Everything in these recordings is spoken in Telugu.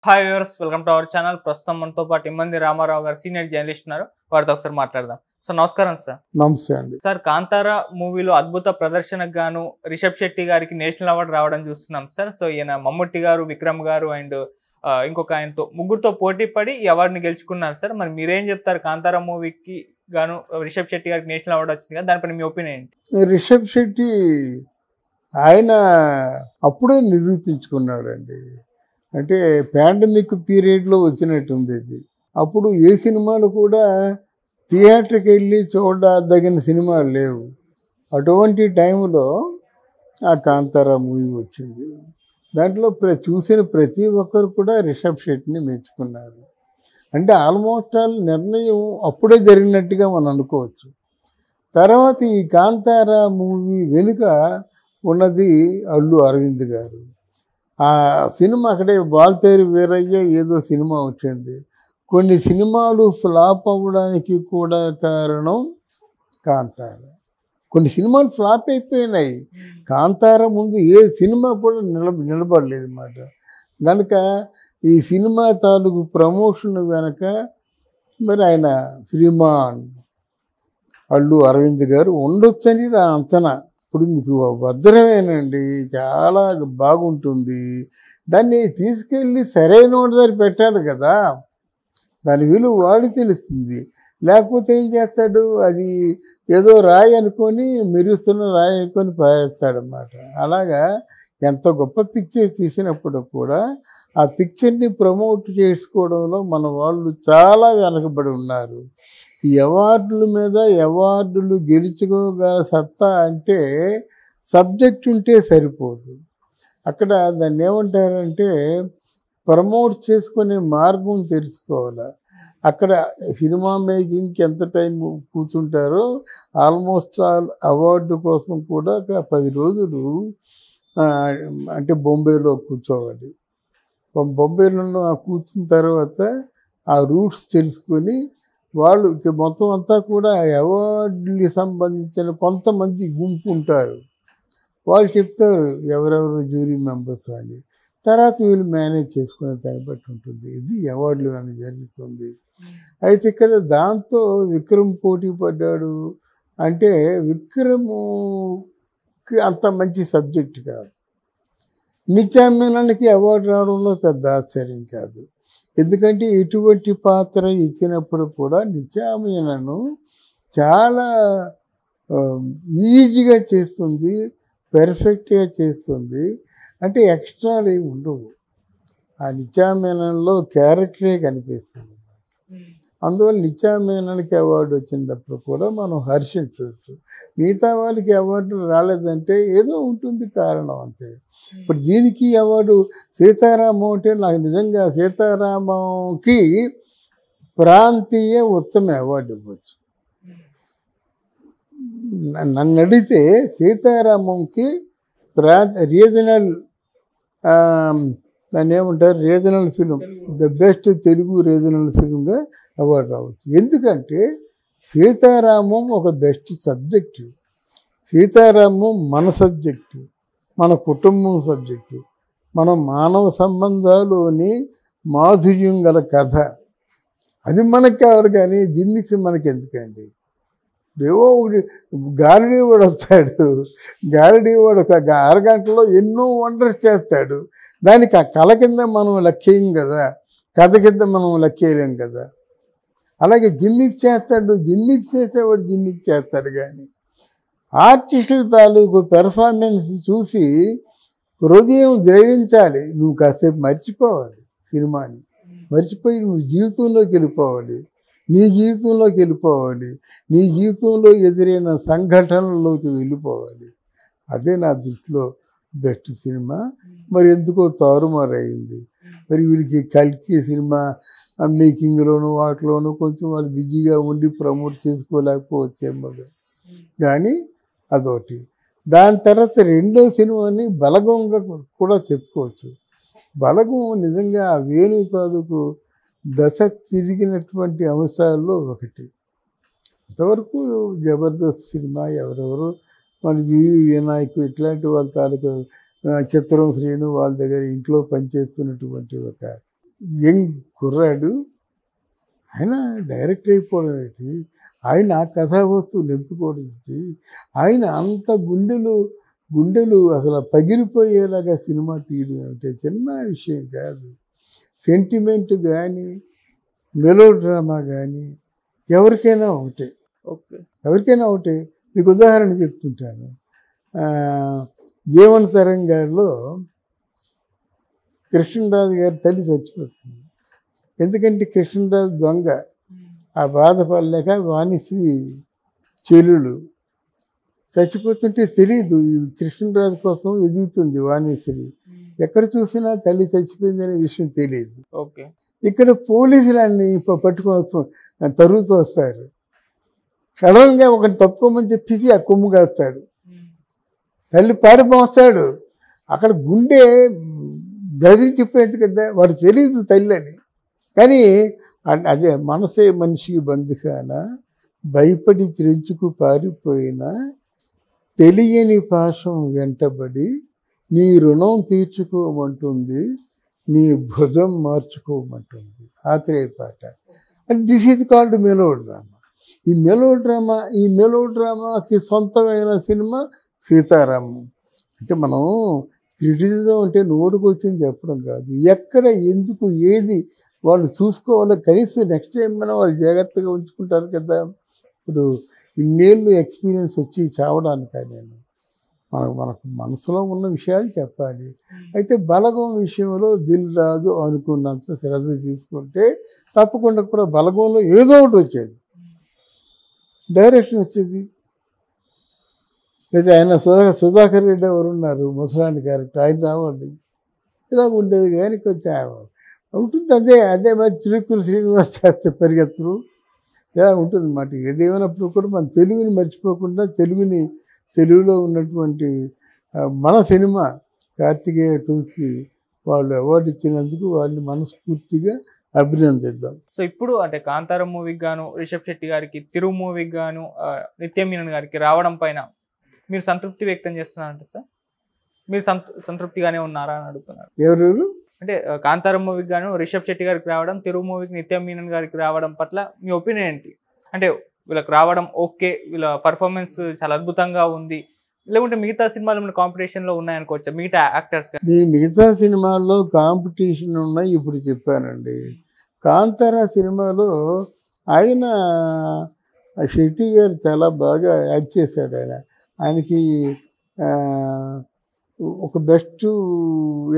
Hi viewers, welcome to our channel. ప్రస్తుతం మనతో పాటు ఇమ్మంది రామారావు గారు సీనియర్ జర్నలిస్ట్ ఉన్నారు. వారితో ఒకసారి మాట్లాడదాం. సార్ నమస్కారం. సార్ నమస్తే అండి. సార్ కాంతారా మూవీలో అద్భుత ప్రదర్శనకు గాను రిషబ్ శెట్టి గారికి నేషనల్ అవార్డు రావడం చూస్తున్నాం సార్. సో ఈయన మమ్ముట్టి గారు, విక్రమ్ గారు అండ్ ఇంకొక ఆయనతో ముగ్గురుతో పోటీ పడి ఈ అవార్డుని గెలుచుకున్నారు సార్. మరి మీరేం చెప్తారు? కాంతారా మూవీకి గాను రిషబ్ శెట్టి గారికి నేషనల్ అవార్డు వచ్చింది కదా, దానిపైన మీ ఒపీనియన్ ఏంటి? రిషబ్ శెట్టి ఆయన అప్పుడే నిరూపించుకున్నాడండి. అంటే పాండమిక్ పీరియడ్లో వచ్చినట్టుంది ఇది. అప్పుడు ఏ సినిమాలు కూడా థియేటర్కి వెళ్ళి చూడదగిన సినిమాలు లేవు. అటువంటి టైంలో ఆ కాంతారా మూవీ వచ్చింది. దాంట్లో చూసిన ప్రతి ఒక్కరు కూడా రిషబ్ శెట్టిని మెచ్చుకున్నారు. అంటే ఆల్మోస్ట్ ఆల్ నిర్ణయం అప్పుడే జరిగినట్టుగా మనం అనుకోవచ్చు. తర్వాత ఈ కాంతారా మూవీ వెనుక ఉన్నది అల్లు అరవింద్ గారు. ఆ సినిమా అక్కడే బాల్తేరు వీరయ్య ఏదో సినిమా వచ్చింది. కొన్ని సినిమాలు ఫ్లాప్ అవ్వడానికి కూడా కారణం కాంతారా. కొన్ని సినిమాలు ఫ్లాప్ అయిపోయినాయి. కాంతారా ముందు ఏ సినిమా కూడా నిలబడలేదు అన్నమాట. కనుక ఈ సినిమా తాలూకు ప్రమోషన్ వెనక మరి ఆయన శ్రీమాన్ అల్లు అరవింద్ గారు ఉండొచ్చని నా అంచనా. ఇప్పుడు మీకు భద్రమేనండి, చాలా బాగుంటుంది. దాన్ని తీసుకెళ్ళి సరైన వాడి దగ్గర పెట్టాలి కదా, దాని విలువ వాడి తెలుస్తుంది. లేకపోతే ఏం చేస్తాడు, అది ఏదో రాయి అనుకొని మెరుస్తున్న రాయి అనుకొని పారేస్తాడనమాట. అలాగా ఎంత గొప్ప పిక్చర్ తీసినప్పుడు కూడా ఆ పిక్చర్ని ప్రమోట్ చేసుకోవడంలో మన వాళ్ళు చాలా వెనకబడి ఉన్నారు. ఈ అవార్డుల మీద అవార్డులు గెలుచుకోగల సత్తా అంటే సబ్జెక్ట్ ఉంటే సరిపోదు. అక్కడ దాన్ని ఏమంటారంటే ప్రమోట్ చేసుకునే మార్గం తెలుసుకోవాలి. అక్కడ సినిమా మేకింగ్కి ఎంత టైం కూర్చుంటారో ఆల్మోస్ట్ ఆల్ అవార్డు కోసం కూడా 10 రోజులు అంటే బొంబేలో కూర్చోవాలి. బొంబేలో కూర్చున్న తర్వాత ఆ రూట్స్ తెలుసుకొని వాళ్ళు మొత్తం అంతా కూడా అవార్డుకి సంబంధించిన కొంతమంది గుంపు ఉంటారు. వాళ్ళు చెప్తారు ఎవరెవరు జ్యూరీ మెంబర్స్ అని. తర్వాత వీళ్ళు మేనేజ్ చేసుకునే దాన్ని బట్టి ఉంటుంది. ఇది అవార్డులు అని జరుగుతుంది. అయితే ఇక్కడ దాంతో విక్రమ్ పోటీ పడ్డాడు అంటే విక్రమ్కి అంత మంచి సబ్జెక్ట్ కాదు. నిత్యామీనానికి అవార్డు రావడంలో పెద్ద ఆశ్చర్యం కాదు. ఎందుకంటే ఎటువంటి పాత్ర ఇచ్చినప్పుడు కూడా నిత్యామీనను చాలా ఈజీగా చేస్తుంది, పెర్ఫెక్ట్గా చేస్తుంది. అంటే ఎక్స్ట్రాలు ఏమి ఉండవు. ఆ నిత్యామీనంలో క్యారెక్టరే కనిపిస్తుంది. అందువల్ల నిత్యామీనానికి అవార్డు వచ్చినప్పుడు కూడా మనం హర్షించవచ్చు. మిగతా వాళ్ళకి అవార్డు రాలేదంటే ఏదో ఉంటుంది కారణం అంతే. ఇప్పుడు దీనికి అవార్డు సీతారామం అంటే నాకు నిజంగా సీతారామంకి ప్రాంతీయ ఉత్తమ అవార్డు ఇవ్వచ్చు. నన్ను అడిగితే సీతారామంకి రీజనల్ దాన్ని ఏమంటారు, regional film, the best Telugu regional ఫిలింగా అవార్డు రావచ్చు. ఎందుకంటే సీతారామం ఒక బెస్ట్ సబ్జెక్టు. సీతారామం మన సబ్జెక్టు, మన కుటుంబం సబ్జెక్టు, మన మానవ సంబంధాల్లోని మాధుర్యం గల కథ. అది మనకు కావాలి కానీ జిమ్మిక్స్ మనకి ఎందుకండి? ఏవో ఒకటి గారడీవాడు వస్తాడు, గారడీవాడు ఒక అరగంటలో ఎన్నో వండర్స్ చేస్తాడు. దానికి ఆ కళ కింద మనం లెక్కేయం కదా, కథ కింద మనం లెక్కేయలేం కదా. అలాగే జిమ్మిక్స్ చేస్తాడు, జిమ్మిక్స్ చేసేవాడు జిమ్మిక్స్ చేస్తాడు. కానీ ఆర్టిస్టుల తాలూకు పెర్ఫార్మెన్స్ చూసి హృదయం ద్రవించాలి. నువ్వు కాసేపు మర్చిపోవాలి, సినిమాని మర్చిపోయి నువ్వు జీవితంలోకి వెళ్ళిపోవాలి, నీ జీవితంలోకి వెళ్ళిపోవాలి, నీ జీవితంలో ఎదురైన సంఘటనల్లోకి వెళ్ళిపోవాలి. అదే నా దృష్టిలో బెస్ట్ సినిమా. మరి ఎందుకో తారుమారు అయింది. మరి వీళ్ళకి కల్కి సినిమా మేకింగ్లోను వాటిలోనూ కొంచెం వాళ్ళు బిజీగా ఉండి ప్రమోట్ చేసుకోలేకపోవచ్చేమో కానీ అదొకటి. దాని తర్వాత రెండో సినిమాని బలగంగా కూడా చెప్పుకోవచ్చు. బలగం నిజంగా ఆ వేణు తాలూకు దశ తిరిగినటువంటి అంశాల్లో ఒకటి. అంతవరకు జబర్దస్త్ సినిమా ఎవరెవరు మన వివి వినాయక్ ఇట్లాంటి వాళ్ళ తాలూకు చిత్రం శ్రీను వాళ్ళ దగ్గర ఇంట్లో పనిచేస్తున్నటువంటి ఒక యంగ్ కుర్రాడు, ఆయన డైరెక్టర్ అయిపోవడం ఏంటి, ఆయన ఆ కథావస్తువు నింపుకోవడం ఏంటి, ఆయన అంత గుండెలు అసలు పగిలిపోయేలాగా సినిమా తీయడం అంటే చిన్న విషయం కాదు. సెంటిమెంట్ కానీ మెలో డ్రామా కానీ ఎవరికైనా ఒకటే, ఓకే. ఎవరికైనా ఒకటే. మీకు ఉదాహరణ చెప్తుంటాను. జీవన్ తరంగాల్లో కృష్ణరాజు గారి తల్లి చచ్చిపోతుంది. ఎందుకంటే కృష్ణరాజు దొంగ, ఆ బాధపడలేక వాణిశ్రీ చెల్లులు చచ్చిపోతుంటే తెలియదు, ఈ కృష్ణరాజు కోసం ఎదుగుతుంది వాణిశ్రీ. ఎక్కడ చూసినా తల్లి చచ్చిపోయిందనే విషయం తెలియదు. ఓకే. ఇక్కడ పోలీసులన్నీ పట్టుకొని తరుగుతూ వస్తారు. సడన్గా ఒకటి తప్పుకోమని చెప్పేసి ఆ కొమ్ము కాస్తాడు, తల్లి పాడిపోస్తాడు. అక్కడ గుండె ద్రవించిపోయింది కదా, వాడు తెలియదు తల్లి అని. కానీ అదే మనసే మనిషికి బంధుకాన, భయపడి త్రెంచుకు పారిపోయిన తెలియని పాశం వెంటబడి నీ రుణం తీర్చుకోమంటుంది, నీ భుజం మార్చుకోమంటుంది. ఆత్రేయ పాట. And this is called melodrama. ఈ మెలో డ్రామాకి సొంతమైన సినిమా సీతారామం. అంటే మనం క్రిటిసిజం అంటే నోటుకు వచ్చింది చెప్పడం కాదు, ఎక్కడ ఎందుకు ఏది వాళ్ళు చూసుకోవాలి. కనీసం నెక్స్ట్ టైం మనం వాళ్ళు జాగ్రత్తగా ఉంచుకుంటారు కదా. ఇప్పుడు ఇన్నేళ్ళు ఎక్స్పీరియన్స్ వచ్చి చావడానికి నేను మనకు మనసులో ఉన్న విషయాలు చెప్పాలి. అయితే బలగం విషయంలో దిల్ రాజు అనుకున్నంత శ్రద్ధ తీసుకుంటే తప్పకుండా కూడా బలగంలో ఏదో ఒకటి వచ్చేది, డైరెక్షన్ వచ్చేది. లేదా ఆయన సుధాకర్ రెడ్డి ఎవరు ఉన్నారు, ముసలాంటి క్యారెక్టర్, ఆయన రావాలి, ఇలా ఉండేది. కానీ కొంచెం ఉంటుంది అదే మరి చిరుక్కులు శ్రీనివాస్ చేస్తే పరిగెత్తరు ఇలా ఉంటుంది అన్నమాట. ఏదేమైనప్పుడు కూడా మన తెలుగుని మర్చిపోకుండా తెలుగులో ఉన్నటువంటి మన సినిమా కార్తికేయ 2కి వాళ్ళు అవార్డు ఇచ్చినందుకు వాళ్ళని మనస్ఫూర్తిగా అభినందిద్దాం. సో ఇప్పుడు అంటే కాంతారం మూవీకి గాను, రిషబ్ శెట్టి గారికి, తిరు మూవీకి గాను, నిత్య మీనన్ గారికి రావడం పైన మీరు సంతృప్తి వ్యక్తం చేస్తున్నారంట సార్? మీరు సంతృప్తిగానే ఉన్నారా అని అడుగుతున్నారు. ఎవరెవరు అంటే కాంతారం మూవీకి గాను రిషబ్ శెట్టి గారికి రావడం, తిరు మూవీకి నిత్య మీనన్ గారికి రావడం పట్ల మీ ఒపీనియన్ ఏంటి? అంటే వీళ్ళకి రావడం ఓకే, వీళ్ళ పర్ఫార్మెన్స్ చాలా అద్భుతంగా ఉంది, లేకుంటే మిగతా సినిమాలు కాంపిటీషన్లో ఉన్నాయనుకోవచ్చా మిగతా యాక్టర్స్? మిగతా సినిమాల్లో కాంపిటీషన్ ఉన్నాయి. ఇప్పుడు చెప్పానండి, కాంతారా సినిమాలో ఆయన శెట్టి గారు చాలా బాగా యాక్ట్ చేశాడు. ఆయనకి ఒక బెస్ట్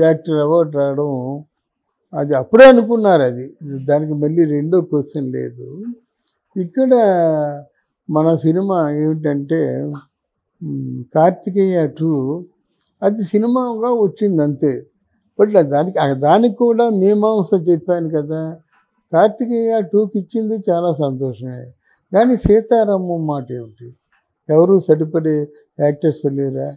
యాక్టర్ అవార్డు రావడం అది అప్పుడే అనుకున్నారు. అది దానికి మళ్ళీ రెండో క్వశ్చన్ లేదు. ఇక్కడ మన సినిమా ఏమిటంటే కార్తికేయ 2 అది సినిమాగా వచ్చింది అంతే. బట్ దానికి కూడా మీమాంస చెప్పాను కదా. కార్తికేయ 2కి ఇచ్చింది చాలా సంతోషమే, కానీ సీతారామం మాట ఏమిటి, ఎవరు సరిపడే యాక్టర్స్ లేరా?